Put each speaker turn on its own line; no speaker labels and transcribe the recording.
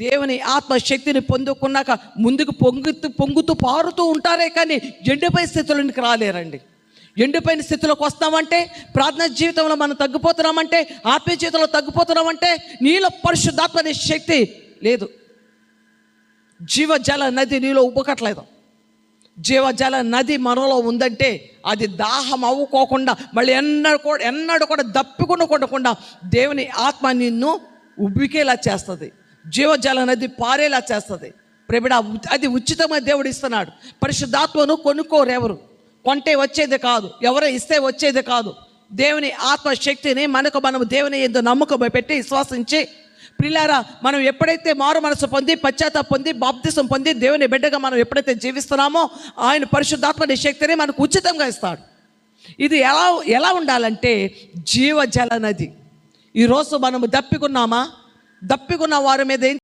దేవుని ఆత్మశక్తిని పొందుకున్నాక ముందుకు పొంగుతూ పారుతూ ఉంటారే కానీ ఎండిపోయిన స్థితిలోనికి రాలేరండి. ఎండిపోయిన స్థితిలోకి వస్తామంటే, ప్రార్థన జీవితంలో మనం తగ్గిపోతున్నామంటే, ఆత్మీయ జీవితంలో తగ్గిపోతున్నామంటే నీలో పరిశుద్ధాత్మ అనే శక్తి లేదు. జీవజల నది నీలో ఉబ్బకట్లేదు. జీవజల నది మనలో ఉందంటే అది దాహం అవ్వుకోకుండా మళ్ళీ ఎన్నడూ కూడా దప్పికొనకుండా దేవుని ఆత్మ నిన్ను ఉబ్బికేలా చేస్తుంది. జీవజల నది పారేలా చేస్తుంది. ప్రేమిడ, అది ఉచితంగా దేవుడు ఇస్తున్నాడు. పరిశుద్ధాత్మను కొనుక్కోరెవరు, కొంటే వచ్చేది కాదు, ఎవరో ఇస్తే వచ్చేది కాదు. దేవుని ఆత్మశక్తిని మనం దేవుని యందు నమ్మకం పెట్టి విశ్వాసించి, ప్రియులారా, మనం ఎప్పుడైతే మారు మనసు పొంది పశ్చాత్తాపం పొంది బాప్తిసం పొంది దేవుని బిడ్డగా మనం ఎప్పుడైతే జీవిస్తున్నామో ఆయన పరిశుద్ధాత్మని శక్తిని మనకు ఉచితంగా ఇస్తాడు. ఇది ఎలా ఉండాలంటే జీవజల నది. ఈరోజు మనము దప్పికున్న వారి మీద